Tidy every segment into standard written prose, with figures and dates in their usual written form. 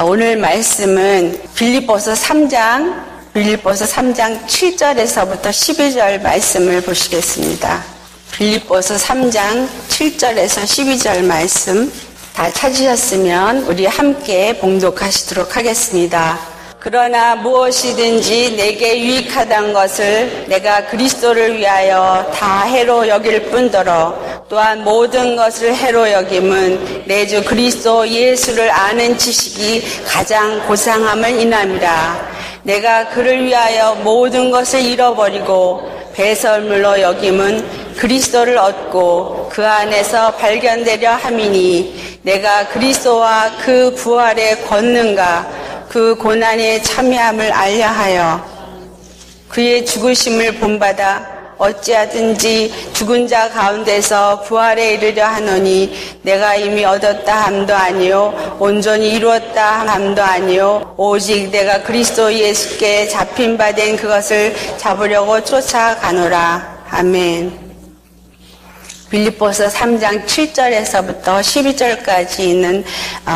오늘 말씀은 빌립보서 3장 7절에서부터 12절 말씀을 보시겠습니다. 빌립보서 3장 7절에서 12절 말씀 다 찾으셨으면 우리 함께 봉독하시도록 하겠습니다. 그러나 무엇이든지 내게 유익하다는 것을 내가 그리스도를 위하여 다 해로 여길 뿐더러 또한 모든 것을 해로 여김은 내 주 그리스도 예수를 아는 지식이 가장 고상함을 인함이라. 내가 그를 위하여 모든 것을 잃어버리고 배설물로 여김은 그리스도를 얻고 그 안에서 발견되려 함이니 내가 그리스도와 그 부활의 권능과 그 고난에 참여함을 알려하여 그의 죽으심을 본받아 어찌하든지 죽은 자 가운데서 부활에 이르려 하노니 내가 이미 얻었다 함도 아니요 온전히 이루었다 함도 아니요 오직 내가 그리스도 예수께 잡힌 바 된 그것을 잡으려고 쫓아가노라. 아멘. 빌립보서 3장 7절에서부터 12절까지 있는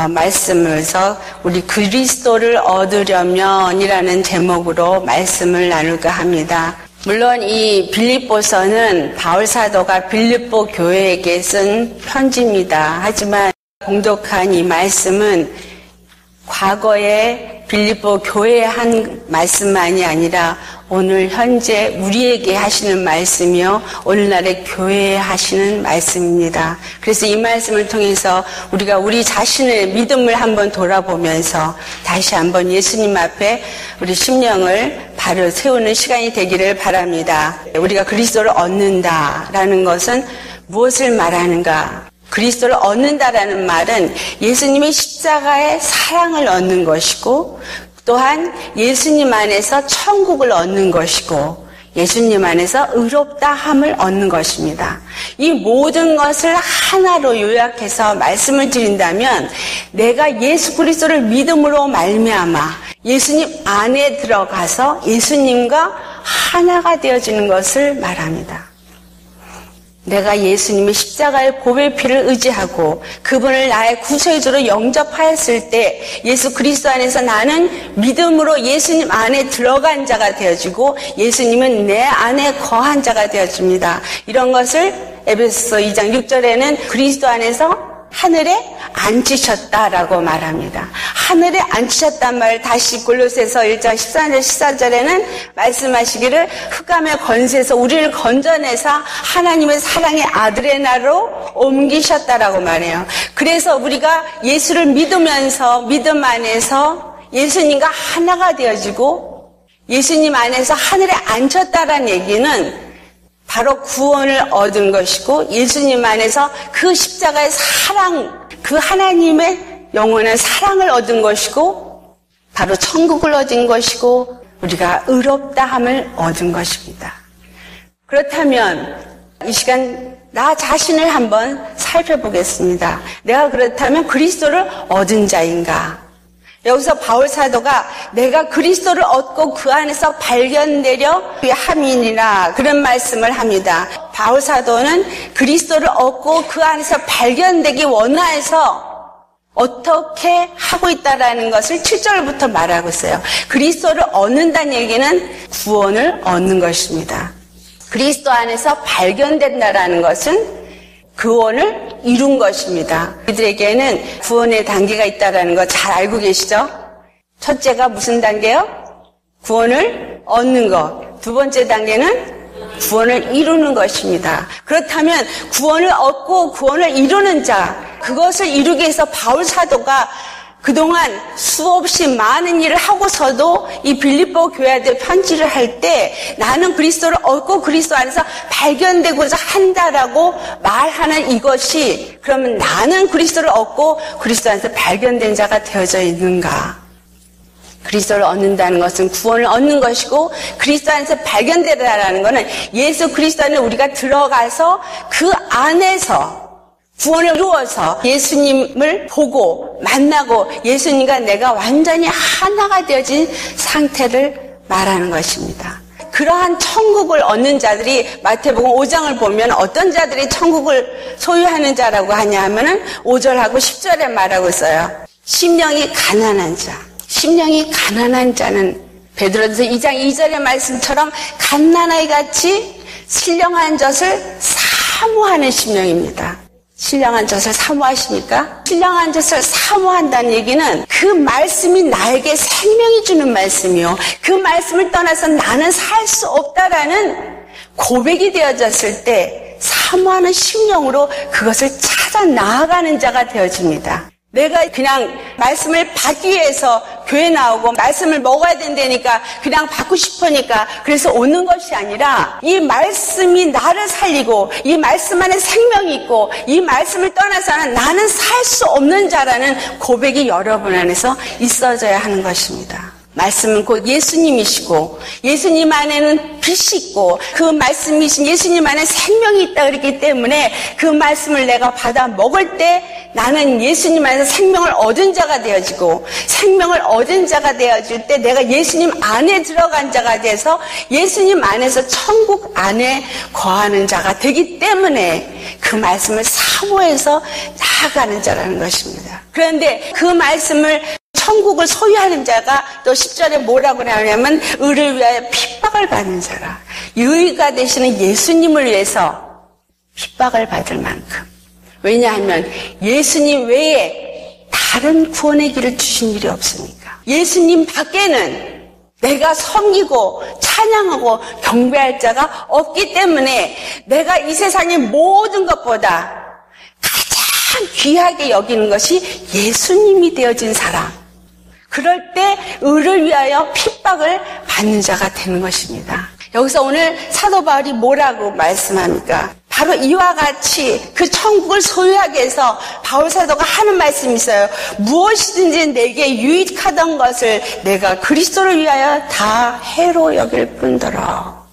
말씀에서 우리 그리스도를 얻으려면이라는 제목으로 말씀을 나눌까 합니다. 물론 이 빌립보서는 바울 사도가 빌립보 교회에게 쓴 편지입니다. 하지만 봉독한 이 말씀은 과거에 빌립보 교회에 한 말씀만이 아니라 오늘 현재 우리에게 하시는 말씀이요 오늘날의 교회에 하시는 말씀입니다. 그래서 이 말씀을 통해서 우리가 우리 자신의 믿음을 한번 돌아보면서 다시 한번 예수님 앞에 우리 심령을 바로 세우는 시간이 되기를 바랍니다. 우리가 그리스도를 얻는다라는 것은 무엇을 말하는가? 그리스도를 얻는다라는 말은 예수님의 십자가의 사랑을 얻는 것이고 또한 예수님 안에서 천국을 얻는 것이고 예수님 안에서 의롭다함을 얻는 것입니다. 이 모든 것을 하나로 요약해서 말씀을 드린다면 내가 예수 그리스도를 믿음으로 말미암아 예수님 안에 들어가서 예수님과 하나가 되어지는 것을 말합니다. 내가 예수님의 십자가의 보배 피를 의지하고 그분을 나의 구세주로 영접하였을 때 예수 그리스도 안에서 나는 믿음으로 예수님 안에 들어간 자가 되어지고 예수님은 내 안에 거한 자가 되어집니다. 이런 것을 에베소서 2장 6절에는 그리스도 안에서 하늘에 앉히셨다라고 말합니다. 하늘에 앉히셨단 말을 다시 골로새서 1장 13절 14절에는 말씀하시기를 흑암의 권세에서 우리를 건져내서 하나님의 사랑의 아들의 나라로 옮기셨다라고 말해요. 그래서 우리가 예수를 믿으면서 믿음 안에서 예수님과 하나가 되어지고 예수님 안에서 하늘에 앉혔다라는 얘기는 바로 구원을 얻은 것이고 예수님 안에서 그 십자가의 사랑, 그 하나님의 영원한 사랑을 얻은 것이고 바로 천국을 얻은 것이고 우리가 의롭다함을 얻은 것입니다. 그렇다면 이 시간 나 자신을 한번 살펴보겠습니다. 내가 그렇다면 그리스도를 얻은 자인가? 여기서 바울 사도가 내가 그리스도를 얻고 그 안에서 발견되려 함이니라 그런 말씀을 합니다. 바울 사도는 그리스도를 얻고 그 안에서 발견되기 원하여서 어떻게 하고 있다라는 것을 7절부터 말하고 있어요. 그리스도를 얻는다는 얘기는 구원을 얻는 것입니다. 그리스도 안에서 발견된다라는 것은 구원을 이룬 것입니다. 우리들에게는 구원의 단계가 있다는 거 잘 알고 계시죠? 첫째가 무슨 단계요? 구원을 얻는 것. 두 번째 단계는 구원을 이루는 것입니다. 그렇다면 구원을 얻고 구원을 이루는 자, 그것을 이루기 위해서 바울 사도가 그동안 수없이 많은 일을 하고서도 이 빌립보 교회한테 편지를 할 때 나는 그리스도를 얻고 그리스도 안에서 발견되고자 한다라고 말하는 이것이 그러면 나는 그리스도를 얻고 그리스도 안에서 발견된 자가 되어져 있는가? 그리스도를 얻는다는 것은 구원을 얻는 것이고 그리스도 안에서 발견되다라는 것은 예수 그리스도 안에 우리가 들어가서 그 안에서 구원을 이루어서 예수님을 보고 만나고 예수님과 내가 완전히 하나가 되어진 상태를 말하는 것입니다. 그러한 천국을 얻는 자들이 마태복음 5장을 보면 어떤 자들이 천국을 소유하는 자라고 하냐 하면은 5절하고 10절에 말하고 있어요. 심령이 가난한 자. 심령이 가난한 자는 베드로전서 2장 2절의 말씀처럼 갓난아이 같이 신령한 젖을 사모하는 심령입니다. 신령한 젖을 사모하십니까? 신령한 젖을 사모한다는 얘기는 그 말씀이 나에게 생명이 주는 말씀이요, 그 말씀을 떠나서 나는 살 수 없다라는 고백이 되어졌을 때 사모하는 심령으로 그것을 찾아 나아가는 자가 되어집니다. 내가 그냥 말씀을 받기 위해서 교회 나오고 말씀을 먹어야 된다니까 그냥 받고 싶으니까 그래서 오는 것이 아니라 이 말씀이 나를 살리고 이 말씀 안에 생명이 있고 이 말씀을 떠나서는 나는 살 수 없는 자라는 고백이 여러분 안에서 있어져야 하는 것입니다. 말씀은 곧 예수님이시고 예수님 안에는 빛이 있고 그 말씀이신 예수님 안에 생명이 있다 그랬기 때문에 그 말씀을 내가 받아 먹을 때 나는 예수님 안에서 생명을 얻은 자가 되어지고 생명을 얻은 자가 되어질 때 내가 예수님 안에 들어간 자가 돼서 예수님 안에서 천국 안에 거하는 자가 되기 때문에 그 말씀을 사모해서 나아가는 자라는 것입니다. 그런데 그 말씀을 천국을 소유하는 자가 또 10절에 뭐라고 나오냐면 의를 위하여 핍박을 받는 자라. 의가 되시는 예수님을 위해서 핍박을 받을 만큼. 왜냐하면 예수님 외에 다른 구원의 길을 주신 일이 없으니까. 예수님 밖에는 내가 섬기고 찬양하고 경배할 자가 없기 때문에 내가 이 세상의 모든 것보다 가장 귀하게 여기는 것이 예수님이 되어진 사람. 그럴 때 의를 위하여 핍박을 받는 자가 되는 것입니다. 여기서 오늘 사도 바울이 뭐라고 말씀합니까? 바로 이와 같이 그 천국을 소유하게 해서 바울 사도가 하는 말씀이 있어요. 무엇이든지 내게 유익하던 것을 내가 그리스도를 위하여 다 해로 여길 뿐더러.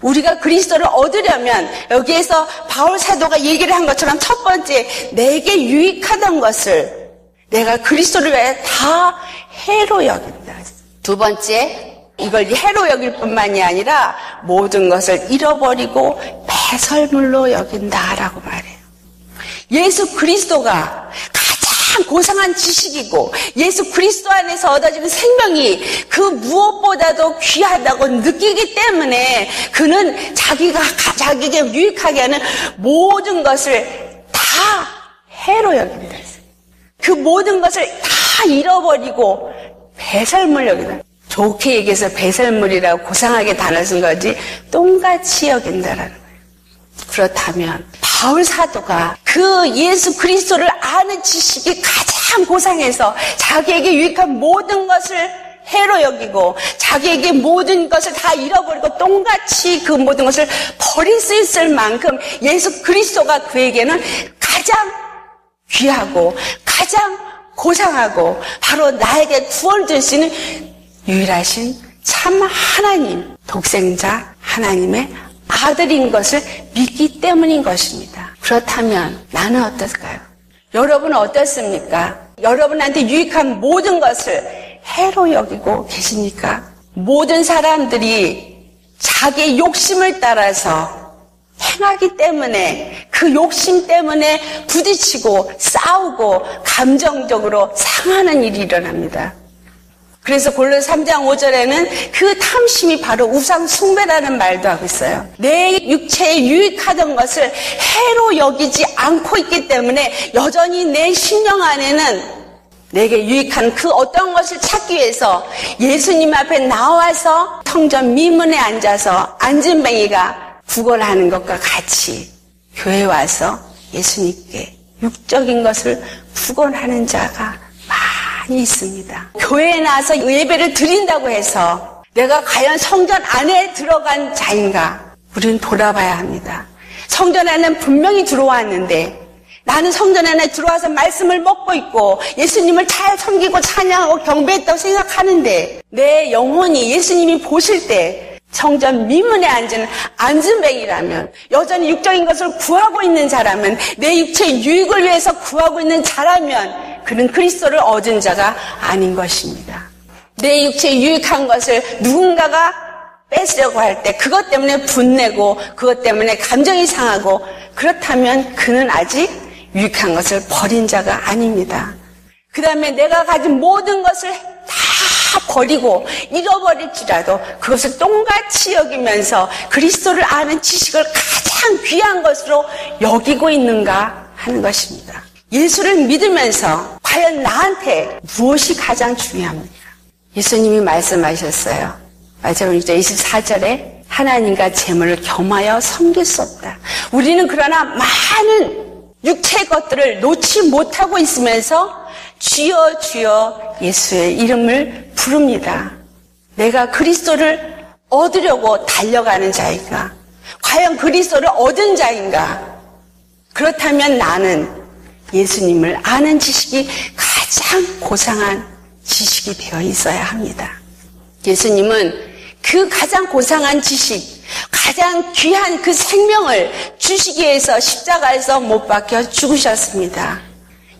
우리가 그리스도를 얻으려면 여기에서 바울 사도가 얘기를 한 것처럼 첫 번째 내게 유익하던 것을 내가 그리스도를 위하여 다 해로 여긴다. 두 번째, 이걸 해로 여길 뿐만이 아니라 모든 것을 잃어버리고 배설물로 여긴다라고 말해요. 예수 그리스도가 가장 고상한 지식이고 예수 그리스도 안에서 얻어지는 생명이 그 무엇보다도 귀하다고 느끼기 때문에 그는 자기에게 유익하게 하는 모든 것을 다 해로 여긴다. 그 모든 것을 다 잃어버리고 배설물 여긴다. 좋게 얘기해서 배설물이라고 고상하게 단어 쓴 거지 똥같이 여긴다라는 거예요. 그렇다면 바울 사도가 그 예수 그리스도를 아는 지식이 가장 고상해서 자기에게 유익한 모든 것을 해로 여기고 자기에게 모든 것을 다 잃어버리고 똥같이 그 모든 것을 버릴 수 있을 만큼 예수 그리스도가 그에게는 가장 귀하고 가장 고상하고 바로 나에게 구원을 줄 수 있는 유일하신 참 하나님, 독생자 하나님의 아들인 것을 믿기 때문인 것입니다. 그렇다면 나는 어떨까요? 여러분은 어떻습니까? 여러분한테 유익한 모든 것을 해로 여기고 계십니까? 모든 사람들이 자기의 욕심을 따라서 행하기 때문에 그 욕심 때문에 부딪히고 싸우고 감정적으로 상하는 일이 일어납니다. 그래서 골로새 3장 5절에는 그 탐심이 바로 우상 숭배라는 말도 하고 있어요. 내 육체에 유익하던 것을 해로 여기지 않고 있기 때문에 여전히 내 심령 안에는 내게 유익한 그 어떤 것을 찾기 위해서 예수님 앞에 나와서 성전 미문에 앉아서 안진뱅이가 구걸하는 것과 같이 교회에 와서 예수님께 육적인 것을 구걸하는 자가 많이 있습니다. 교회에 나와서 예배를 드린다고 해서 내가 과연 성전 안에 들어간 자인가? 우리는 돌아봐야 합니다. 성전 안에는 분명히 들어왔는데 나는 성전 안에 들어와서 말씀을 먹고 있고 예수님을 잘 섬기고 찬양하고 경배했다고 생각하는데 내 영혼이 예수님이 보실 때 성전 미문에 앉은 안진뱅이라면 여전히 육적인 것을 구하고 있는 자라면 내 육체의 유익을 위해서 구하고 있는 자라면 그는 그리스도를 얻은 자가 아닌 것입니다. 내 육체의 유익한 것을 누군가가 뺏으려고 할 때 그것 때문에 분내고 그것 때문에 감정이 상하고 그렇다면 그는 아직 유익한 것을 버린 자가 아닙니다. 그 다음에 내가 가진 모든 것을 다 버리고 잃어버릴지라도 그것을 똥같이 여기면서 그리스도를 아는 지식을 가장 귀한 것으로 여기고 있는가 하는 것입니다. 예수를 믿으면서 과연 나한테 무엇이 가장 중요합니까? 예수님이 말씀하셨어요. 마태복음 24절에 하나님과 재물을 겸하여 섬길 수 없다. 우리는 그러나 많은 육체의 것들을 놓지 못하고 있으면서 주여 주여 예수의 이름을 부릅니다. 내가 그리스도를 얻으려고 달려가는 자인가? 과연 그리스도를 얻은 자인가? 그렇다면 나는 예수님을 아는 지식이 가장 고상한 지식이 되어 있어야 합니다. 예수님은 그 가장 고상한 지식, 가장 귀한 그 생명을 주시기 위해서 십자가에서 못 박혀 죽으셨습니다.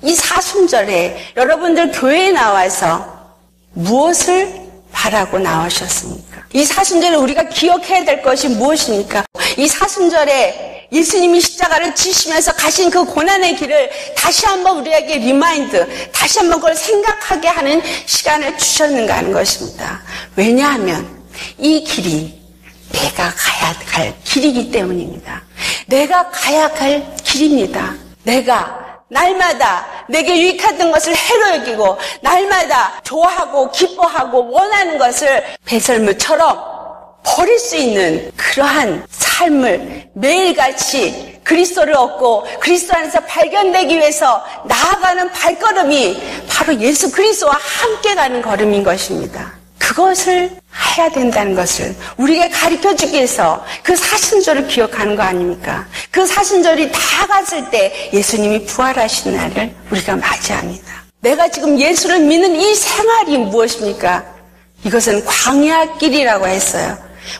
이 사순절에 여러분들 교회에 나와서 무엇을 바라고 나오셨습니까? 이 사순절에 우리가 기억해야 될 것이 무엇입니까? 이 사순절에 예수님이 십자가를 지시면서 가신 그 고난의 길을 다시 한번 우리에게 리마인드, 다시 한번 그걸 생각하게 하는 시간을 주셨는가 하는 것입니다. 왜냐하면 이 길이 내가 가야 할 길이기 때문입니다. 내가 가야 할 길입니다. 내가 날마다 내게 유익하던 것을 해로 여기고 날마다 좋아하고 기뻐하고 원하는 것을 배설물처럼 버릴 수 있는 그러한 삶을 매일같이 그리스도를 얻고 그리스도 안에서 발견되기 위해서 나아가는 발걸음이 바로 예수 그리스도와 함께 가는 걸음인 것입니다. 그것을 해야 된다는 것을 우리에게 가르쳐주기 위해서 그 사순절을 기억하는 거 아닙니까? 그 사순절이 다 갔을 때 예수님이 부활하신 날을 우리가 맞이합니다. 내가 지금 예수를 믿는 이 생활이 무엇입니까? 이것은 광야길이라고 했어요.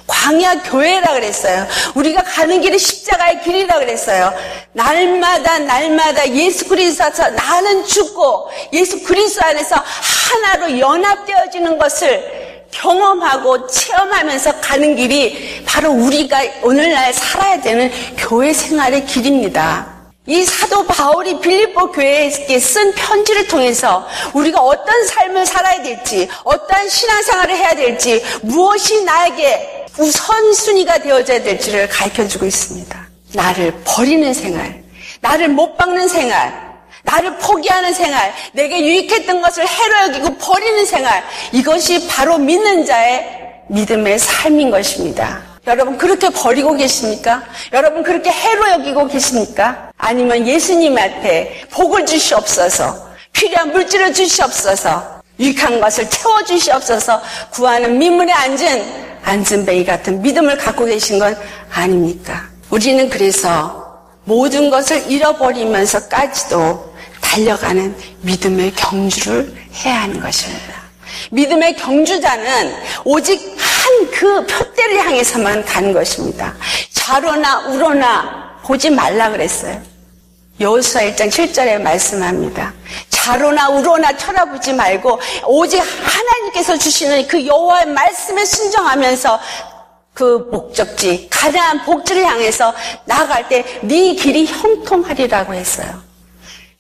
광야 교회라 그랬어요. 우리가 가는 길이 십자가의 길이라 그랬어요. 날마다 예수 그리스도에서 나는 죽고 예수 그리스도 안에서 하나로 연합되어지는 것을 경험하고 체험하면서 가는 길이 바로 우리가 오늘날 살아야 되는 교회 생활의 길입니다. 이 사도 바울이 빌립보 교회에 쓴 편지를 통해서 우리가 어떤 삶을 살아야 될지, 어떠한 신앙생활을 해야 될지, 무엇이 나에게 우선순위가 되어져야 될지를 가르쳐주고 있습니다. 나를 버리는 생활, 나를 못 박는 생활, 나를 포기하는 생활, 내게 유익했던 것을 해로 여기고 버리는 생활, 이것이 바로 믿는 자의 믿음의 삶인 것입니다. 여러분 그렇게 버리고 계십니까? 여러분 그렇게 해로 여기고 계십니까? 아니면 예수님한테 복을 주시옵소서, 필요한 물질을 주시옵소서, 유익한 것을 채워주시옵소서 구하는 민문에 앉은 안전뱅이 같은 믿음을 갖고 계신 건 아닙니까? 우리는 그래서 모든 것을 잃어버리면서까지도 달려가는 믿음의 경주를 해야 하는 것입니다. 믿음의 경주자는 오직 한 그 표대를 향해서만 가는 것입니다. 좌로나 우로나 보지 말라 그랬어요. 여호수아 1장 7절에 말씀합니다. 좌로나 우로나 쳐다보지 말고 오직 하나님께서 주시는 그 여호와의 말씀에 순종하면서 그 목적지, 가나안 복지를 향해서 나아갈 때 네 길이 형통하리라고 했어요.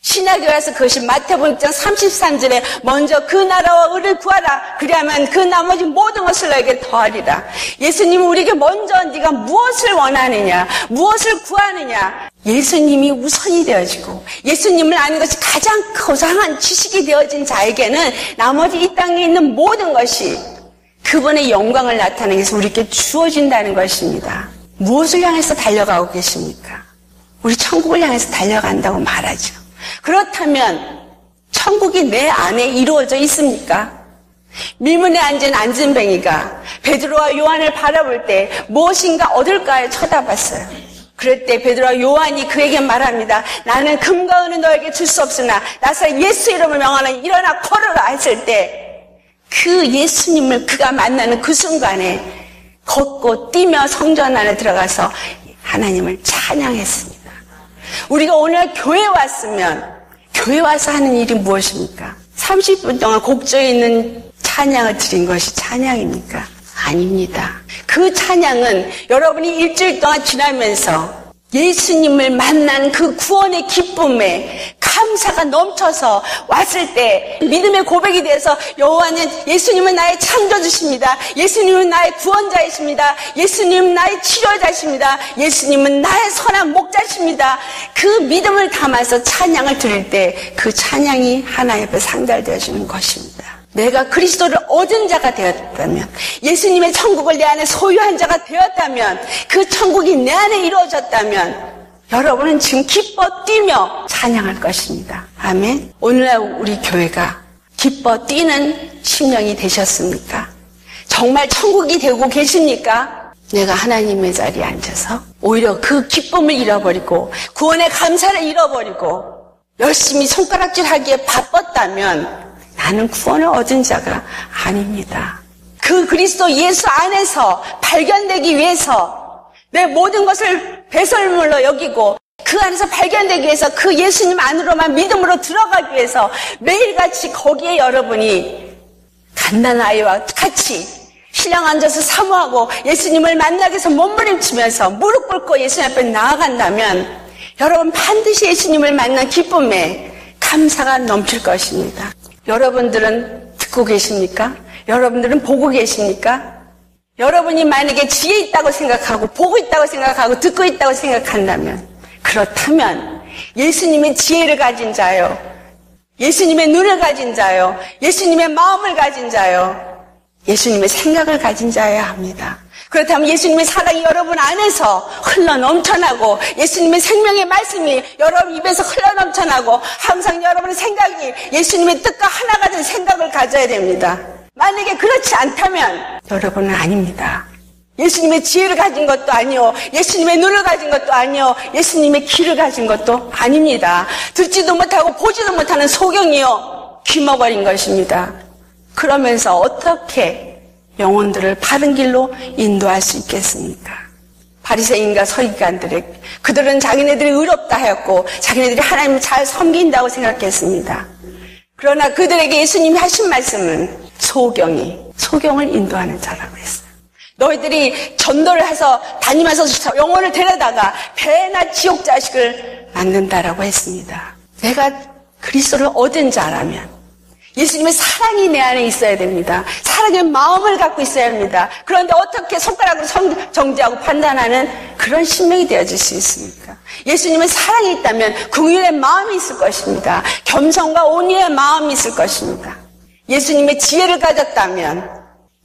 신약교회에서 그것이 마태복음 6장 33절에 먼저 그 나라와 의를 구하라. 그리하면 그 나머지 모든 것을 너에게 더하리라. 예수님은 우리에게 먼저 네가 무엇을 원하느냐, 무엇을 구하느냐, 예수님이 우선이 되어지고 예수님을 아는 것이 가장 고상한 지식이 되어진 자에게는 나머지 이 땅에 있는 모든 것이 그분의 영광을 나타내기 위해서 우리에게 주어진다는 것입니다. 무엇을 향해서 달려가고 계십니까? 우리 천국을 향해서 달려간다고 말하죠. 그렇다면 천국이 내 안에 이루어져 있습니까? 밀문에 앉은 안진뱅이가 베드로와 요한을 바라볼 때 무엇인가 얻을까에 쳐다봤어요. 그럴 때 베드로와 요한이 그에게 말합니다. 나는 금과 은은 너에게 줄 수 없으나 나서 예수 이름을 명하는 일어나 걸어라 했을 때 그 예수님을 그가 만나는 그 순간에 걷고 뛰며 성전 안에 들어가서 하나님을 찬양했습니다. 우리가 오늘 교회 왔으면 교회 와서 하는 일이 무엇입니까? 30분 동안 곡조에 있는 찬양을 드린 것이 찬양입니까? 아닙니다. 그 찬양은 여러분이 일주일 동안 지나면서 예수님을 만난 그 구원의 기쁨에 감사가 넘쳐서 왔을 때 믿음의 고백이 돼서 여호와는 예수님은 나의 창조주십니다. 예수님은 나의 구원자이십니다. 예수님은 나의 치료자이십니다. 예수님은 나의 선한 목자십니다. 그 믿음을 담아서 찬양을 드릴 때 그 찬양이 하나님 앞에 상달되어지는 것입니다. 내가 그리스도를 얻은 자가 되었다면, 예수님의 천국을 내 안에 소유한 자가 되었다면, 그 천국이 내 안에 이루어졌다면 여러분은 지금 기뻐 뛰며 찬양할 것입니다. 아멘. 오늘날 우리 교회가 기뻐 뛰는 심령이 되셨습니까? 정말 천국이 되고 계십니까? 내가 하나님의 자리에 앉아서 오히려 그 기쁨을 잃어버리고 구원의 감사를 잃어버리고 열심히 손가락질하기에 바빴다면 나는 구원을 얻은 자가 아닙니다. 그 그리스도 예수 안에서 발견되기 위해서 내 모든 것을 배설물로 여기고 그 안에서 발견되기 위해서 그 예수님 안으로만 믿음으로 들어가기 위해서 매일같이 거기에 여러분이 갓난 아이와 같이 신랑 앉아서 사모하고 예수님을 만나기 위해서 몸부림치면서 무릎 꿇고 예수님 앞에 나아간다면 여러분 반드시 예수님을 만난 기쁨에 감사가 넘칠 것입니다. 여러분들은 듣고 계십니까? 여러분들은 보고 계십니까? 여러분이 만약에 지혜 있다고 생각하고 보고 있다고 생각하고 듣고 있다고 생각한다면, 그렇다면 예수님의 지혜를 가진 자요, 예수님의 눈을 가진 자요, 예수님의 마음을 가진 자요, 예수님의 생각을 가진 자여야 합니다. 그렇다면 예수님의 사랑이 여러분 안에서 흘러 넘쳐나고 예수님의 생명의 말씀이 여러분 입에서 흘러 넘쳐나고 항상 여러분의 생각이 예수님의 뜻과 하나가 된 생각을 가져야 됩니다. 만약에 그렇지 않다면 여러분은 아닙니다. 예수님의 지혜를 가진 것도 아니요, 예수님의 눈을 가진 것도 아니요, 예수님의 귀를 가진 것도 아닙니다. 듣지도 못하고 보지도 못하는 소경이요, 귀머거린 것입니다. 그러면서 어떻게 영혼들을 바른 길로 인도할 수 있겠습니까? 바리새인과 서기관들에게 그들은 자기네들이 의롭다 하였고 자기네들이 하나님을 잘 섬긴다고 생각했습니다. 그러나 그들에게 예수님이 하신 말씀은 소경을 인도하는 자라고 했어요. 너희들이 전도를 해서 다니면서 영혼을 데려다가 배나 지옥 자식을 만든다라고 했습니다. 내가 그리스도를 얻은 자라면 예수님의 사랑이 내 안에 있어야 됩니다. 사랑의 마음을 갖고 있어야 합니다. 그런데 어떻게 손가락으로 정죄하고 판단하는 그런 신명이 되어질 수 있습니까? 예수님의 사랑이 있다면 긍휼의 마음이 있을 것입니다. 겸손과 온유의 마음이 있을 것입니다. 예수님의 지혜를 가졌다면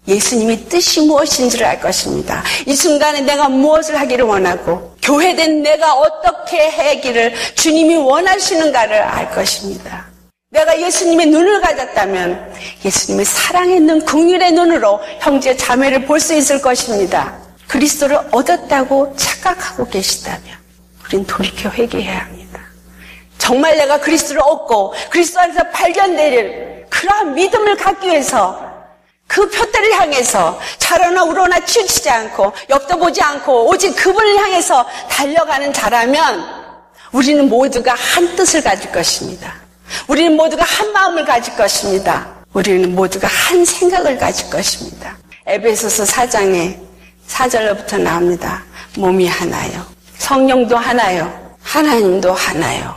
예수님의 뜻이 무엇인지를 알 것입니다. 이 순간에 내가 무엇을 하기를 원하고 교회된 내가 어떻게 하기를 주님이 원하시는가를 알 것입니다. 내가 예수님의 눈을 가졌다면 예수님의 사랑의 눈, 긍휼의 눈으로 형제 자매를 볼 수 있을 것입니다. 그리스도를 얻었다고 착각하고 계시다면 우린 돌이켜 회개해야 합니다. 정말 내가 그리스도를 얻고 그리스도 안에서 발견될 그러한 믿음을 갖기 위해서 그 표대를 향해서 자로나 우로나 치우치지 않고 옆도 보지 않고 오직 그분을 향해서 달려가는 자라면 우리는 모두가 한 뜻을 가질 것입니다. 우리는 모두가 한 마음을 가질 것입니다. 우리는 모두가 한 생각을 가질 것입니다. 에베소서 4장에 4절로부터 나옵니다. 몸이 하나요, 성령도 하나요, 하나님도 하나요,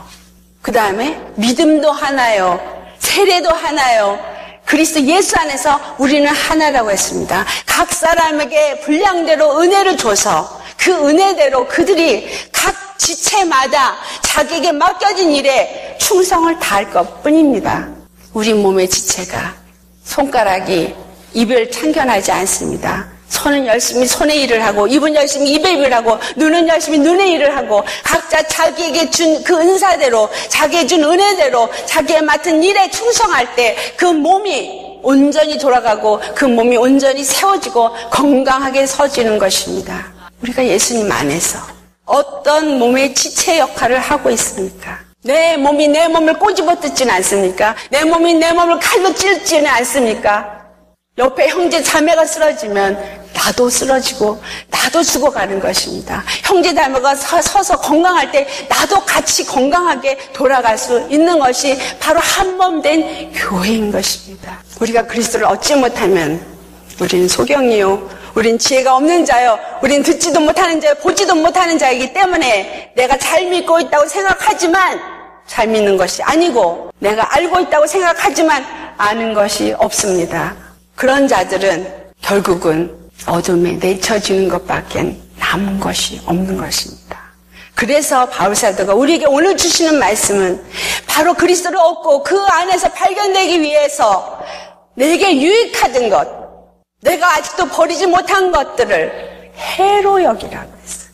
그 다음에 믿음도 하나요, 세례도 하나요, 그리스도 예수 안에서 우리는 하나라고 했습니다. 각 사람에게 분량대로 은혜를 줘서 그 은혜대로 그들이 각 지체마다 자기에게 맡겨진 일에 충성을 다할 것뿐입니다. 우리 몸의 지체가 손가락이 입을 참견하지 않습니다. 손은 열심히 손의 일을 하고 입은 열심히 입의 일을 하고 눈은 열심히 눈의 일을 하고 각자 자기에게 준 그 은사대로 자기에게 준 은혜대로 자기의 맡은 일에 충성할 때 그 몸이 온전히 돌아가고 그 몸이 온전히 세워지고 건강하게 서지는 것입니다. 우리가 예수님 안에서 어떤 몸의 지체 역할을 하고 있습니까? 내 몸이 내 몸을 꼬집어 뜯지는 않습니까? 내 몸이 내 몸을 칼로 찌르지는 않습니까? 옆에 형제 자매가 쓰러지면 나도 쓰러지고 나도 죽어가는 것입니다. 형제 자매가 서서 건강할 때 나도 같이 건강하게 돌아갈 수 있는 것이 바로 한 몸 된 교회인 것입니다. 우리가 그리스도를 얻지 못하면 우리는 소경이요, 우린 지혜가 없는 자요, 우린 듣지도 못하는 자요, 보지도 못하는 자이기 때문에 내가 잘 믿고 있다고 생각하지만 잘 믿는 것이 아니고 내가 알고 있다고 생각하지만 아는 것이 없습니다. 그런 자들은 결국은 어둠에 내쳐지는 것밖에 남은 것이 없는 것입니다. 그래서 바울사도가 우리에게 오늘 주시는 말씀은 바로 그리스도를 얻고 그 안에서 발견되기 위해서 내게 유익하던 것, 내가 아직도 버리지 못한 것들을 해로 여기라고 했어요.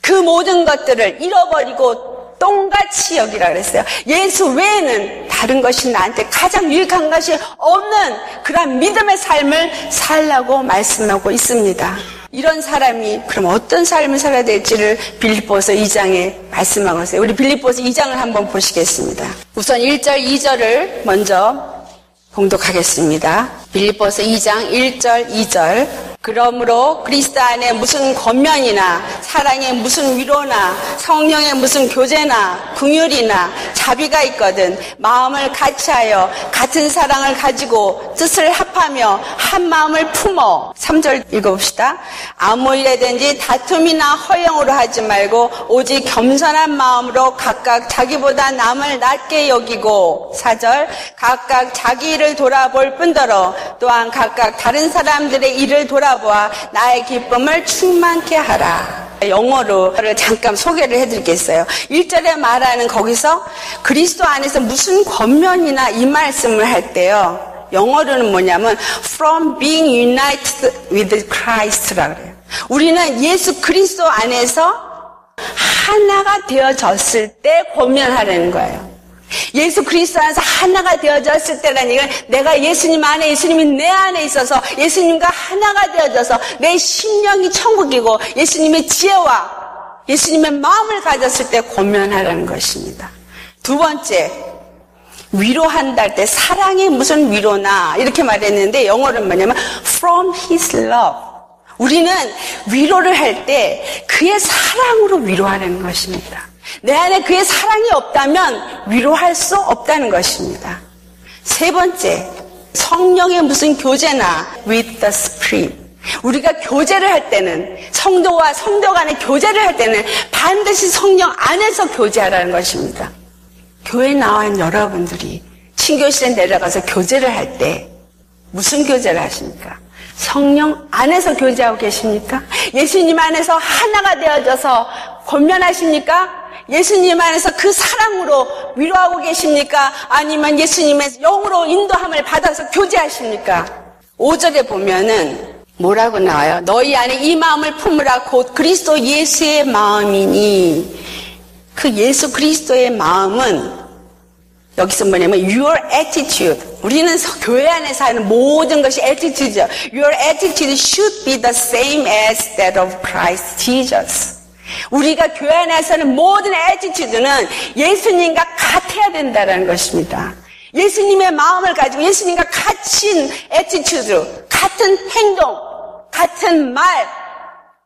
그 모든 것들을 잃어버리고 똥같이 여기라고 했어요. 예수 외에는 다른 것이 나한테 가장 유익한 것이 없는 그런 믿음의 삶을 살라고 말씀하고 있습니다. 이런 사람이 그럼 어떤 삶을 살아야 될지를 빌립보서 2장에 말씀하고 있어요. 우리 빌립보서 2장을 한번 보시겠습니다. 우선 1절, 2절을 먼저 봉독하겠습니다. 빌립보서 2장 1절, 2절. 그러므로 그리스도 안에 무슨 권면이나 사랑의 무슨 위로나 성령의 무슨 교제나 긍휼이나 자비가 있거든 마음을 같이하여 같은 사랑을 가지고 뜻을 합하며 한 마음을 품어. 3절 읽어봅시다. 아무 일에든지 다툼이나 허영으로 하지 말고 오직 겸손한 마음으로 각각 자기보다 남을 낮게 여기고. 4절 각각 자기 일을 돌아볼 뿐더러 또한 각각 다른 사람들의 일을 돌아보아 나의 기쁨을 충만케 하라. 영어로 잠깐 소개를 해드리겠어요. 1절에 말하는 거기서 그리스도 안에서 무슨 권면이나 이 말씀을 할 때요, 영어로는 뭐냐면 from being united with Christ라고 그래요. 우리는 예수 그리스도 안에서 하나가 되어졌을 때 권면하라는 거예요. 예수 그리스도 안에서 하나가 되어졌을 때라는 얘기는 내가 예수님 안에, 예수님이 내 안에 있어서 예수님과 하나가 되어져서 내 심령이 천국이고 예수님의 지혜와 예수님의 마음을 가졌을 때 권면하라는 것입니다. 두 번째, 위로한다 할 때 사랑이 무슨 위로나 이렇게 말했는데 영어로는 뭐냐면 from his love. 우리는 위로를 할 때 그의 사랑으로 위로하라는 것입니다. 내 안에 그의 사랑이 없다면 위로할 수 없다는 것입니다. 세 번째, 성령의 무슨 교제나 with the Spirit. 우리가 교제를 할 때는, 성도와 성도 간의 교제를 할 때는 반드시 성령 안에서 교제하라는 것입니다. 교회에 나와 있는 여러분들이 친교실에 내려가서 교제를 할 때 무슨 교제를 하십니까? 성령 안에서 교제하고 계십니까? 예수님 안에서 하나가 되어져서 권면하십니까? 예수님 안에서 그 사랑으로 위로하고 계십니까? 아니면 예수님의 영으로 인도함을 받아서 교제하십니까? 5절에 보면은 뭐라고 나와요? 너희 안에 이 마음을 품으라 곧 그리스도 예수의 마음이니. 그 예수 그리스도의 마음은 여기서 뭐냐면 your attitude. 우리는 교회 안에서 하는 모든 것이 attitude죠. Your attitude should be the same as that of Christ Jesus. 우리가 교회 안에서는 모든 애티튜드는 예수님과 같아야 된다는 것입니다. 예수님의 마음을 가지고 예수님과 같은 애티튜드, 같은 행동, 같은 말,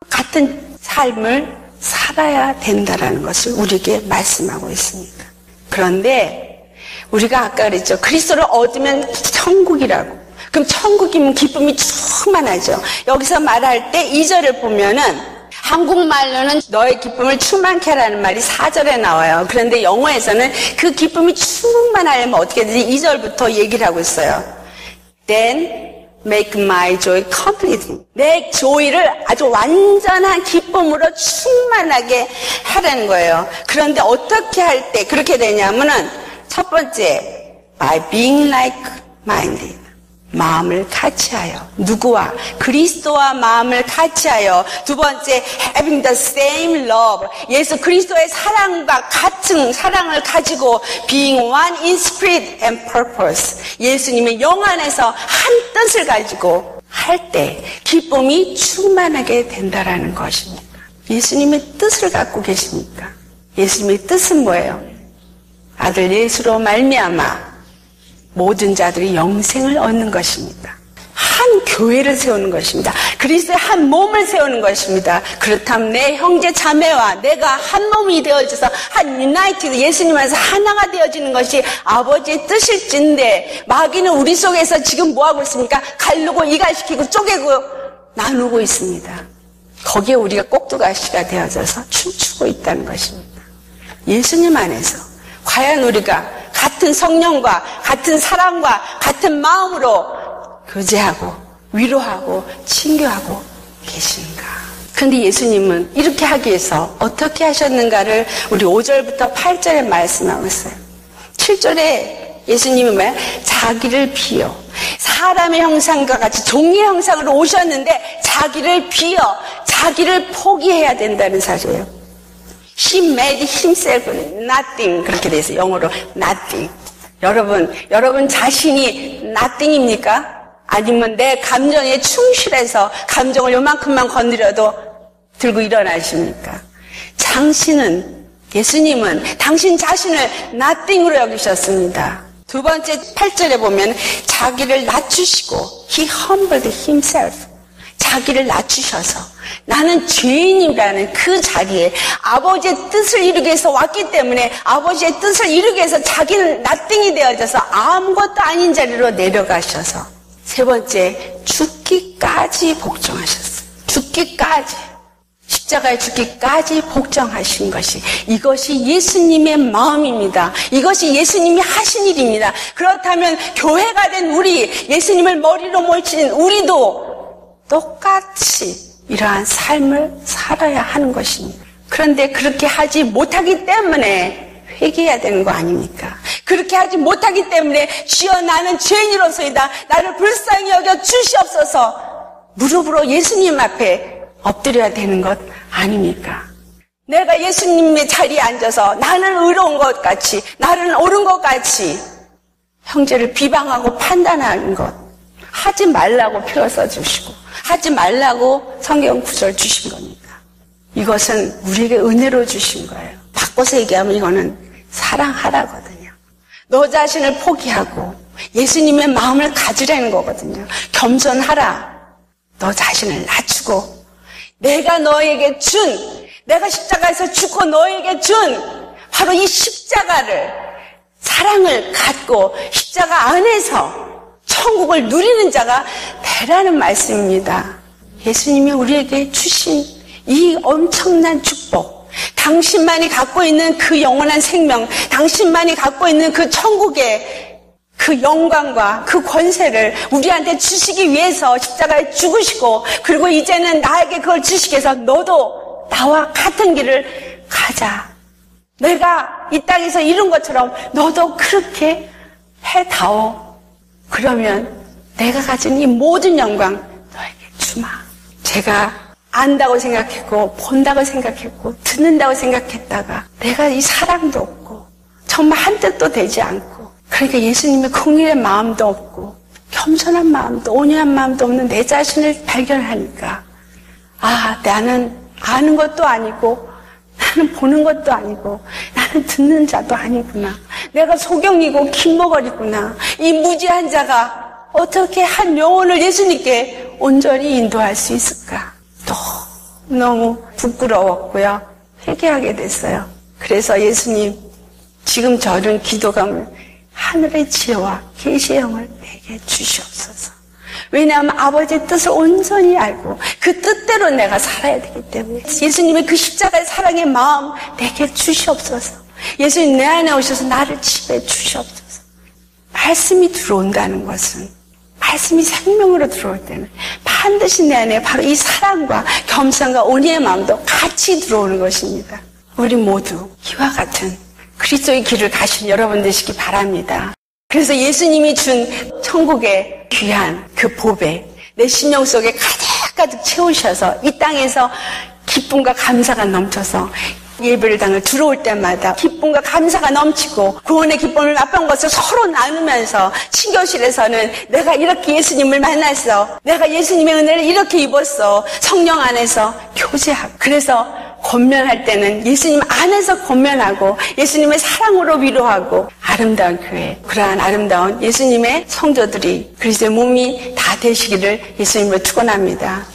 같은 삶을 살아야 된다는 것을 우리에게 말씀하고 있습니다. 그런데 우리가 아까 그랬죠. 그리스도를 얻으면 천국이라고. 그럼 천국이면 기쁨이 충만하죠. 여기서 말할 때 2절을 보면은 한국말로는 너의 기쁨을 충만케 하라는 말이 4절에 나와요. 그런데 영어에서는 그 기쁨이 충만하려면 어떻게 되지? 2절부터 얘기를 하고 있어요. Then make my joy complete. 내 조이를 아주 완전한 기쁨으로 충만하게 하라는 거예요. 그런데 어떻게 할 때 그렇게 되냐면은 첫 번째, by being like-minded. 마음을 같이하여. 누구와? 그리스도와 마음을 같이하여. 두 번째, having the same love. 예수 그리스도의 사랑과 같은 사랑을 가지고 being one in spirit and purpose. 예수님의 영 안에서 한 뜻을 가지고 할 때 기쁨이 충만하게 된다라는 것입니다. 예수님의 뜻을 갖고 계십니까? 예수님의 뜻은 뭐예요? 아들 예수로 말미암아 모든 자들이 영생을 얻는 것입니다. 한 교회를 세우는 것입니다. 그리스도의 한 몸을 세우는 것입니다. 그렇다면 내 형제 자매와 내가 한 몸이 되어져서 한 유나이티드 예수님 안에서 하나가 되어지는 것이 아버지의 뜻일진데 마귀는 우리 속에서 지금 뭐하고 있습니까? 갈르고 이갈시키고 쪼개고 나누고 있습니다. 거기에 우리가 꼭두가시가 되어져서 춤추고 있다는 것입니다. 예수님 안에서 과연 우리가 같은 성령과 같은 사랑과 같은 마음으로 교제하고 위로하고 친교하고 계신가? 그런데 예수님은 이렇게 하기 위해서 어떻게 하셨는가를 우리 5절부터 8절에 말씀하고 있어요. 7절에 예수님은 왜? 자기를 비워. 사람의 형상과 같이 종의 형상으로 오셨는데 자기를 비워, 자기를 포기해야 된다는 사실이에요. He made himself nothing. 그렇게 돼 있어요. 영어로 nothing. 여러분 자신이 nothing입니까? 아니면 내 감정에 충실해서 감정을 요만큼만 건드려도 들고 일어나십니까? 예수님은 당신 자신을 nothing으로 여기셨습니다. 두 번째 8절에 보면 자기를 낮추시고 He humbled himself. 자기를 낮추셔서 나는 죄인이라는 그 자리에 아버지의 뜻을 이루기 위해서 왔기 때문에 아버지의 뜻을 이루기 위해서 자기는 nothing이 되어져서 아무것도 아닌 자리로 내려가셔서 세 번째, 죽기까지 복종하셨어요. 죽기까지. 십자가에 죽기까지 복종하신 것이, 이것이 예수님의 마음입니다. 이것이 예수님이 하신 일입니다. 그렇다면 교회가 된 우리, 예수님을 머리로 모신 우리도 똑같이 이러한 삶을 살아야 하는 것입니다. 그런데 그렇게 하지 못하기 때문에 회개해야 되는 거 아닙니까? 그렇게 하지 못하기 때문에 주여 나는 죄인으로서이다. 나를 불쌍히 여겨 주시옵소서. 무릎으로 예수님 앞에 엎드려야 되는 것 아닙니까? 내가 예수님의 자리에 앉아서 나는 의로운 것 같이, 나는 옳은 것 같이 형제를 비방하고 판단하는 것 하지 말라고 표를 써주시고 하지 말라고 성경 구절 주신 겁니다. 이것은 우리에게 은혜로 주신 거예요. 바꿔서 얘기하면 이거는 사랑하라거든요. 너 자신을 포기하고 예수님의 마음을 가지라는 거거든요. 겸손하라. 너 자신을 낮추고 내가 너에게 내가 십자가에서 죽고 너에게 준 바로 이 십자가를, 사랑을 갖고 십자가 안에서 천국을 누리는 자가 되라는 말씀입니다. 예수님이 우리에게 주신 이 엄청난 축복, 당신만이 갖고 있는 그 영원한 생명, 당신만이 갖고 있는 그 천국의 그 영광과 그 권세를 우리한테 주시기 위해서 십자가에 죽으시고, 그리고 이제는 나에게 그걸 주시기 위해서 너도 나와 같은 길을 가자. 내가 이 땅에서 이룬 것처럼 너도 그렇게 해다오. 그러면 내가 가진 이 모든 영광 너에게 주마. 제가 안다고 생각했고 본다고 생각했고 듣는다고 생각했다가 내가 이 사랑도 없고 정말 한 뜻도 되지 않고, 그러니까 예수님의 긍휼의 마음도 없고 겸손한 마음도 온유한 마음도 없는 내 자신을 발견하니까, 나는 아는 것도 아니고 나는 보는 것도 아니고 나는 듣는 자도 아니구나. 내가 소경이고 김머거리구나. 이 무지한 자가 어떻게 한 영혼을 예수님께 온전히 인도할 수 있을까? 너무 부끄러웠고요. 회개하게 됐어요. 그래서 예수님, 지금 저는 기도감을 하늘의 지혜와 계시의 영을 내게 주시옵소서. 왜냐하면 아버지의 뜻을 온전히 알고 그 뜻대로 내가 살아야 되기 때문에 예수님의 그 십자가의 사랑의 마음 내게 주시옵소서. 예수님 내 안에 오셔서 나를 지배해 주시옵소서. 말씀이 들어온다는 것은, 말씀이 생명으로 들어올 때는 반드시 내 안에 바로 이 사랑과 겸손과 온유의 마음도 같이 들어오는 것입니다. 우리 모두 이와 같은 그리스도의 길을 가신 여러분 되시기 바랍니다. 그래서 예수님이 준 천국의 귀한 그 보배, 내 심령 속에 가득가득 채우셔서 이 땅에서 기쁨과 감사가 넘쳐서 예배를 당을 들어올 때마다 기쁨과 감사가 넘치고 구원의 기쁨을 맛본 것을 서로 나누면서 친교실에서는 내가 이렇게 예수님을 만났어, 내가 예수님의 은혜를 이렇게 입었어, 성령 안에서 교제하고, 그래서 권면할 때는 예수님 안에서 권면하고 예수님의 사랑으로 위로하고, 아름다운 교회, 그러한 아름다운 예수님의 성도들이 그리스도의 몸이 다 되시기를 예수님을 축원합니다.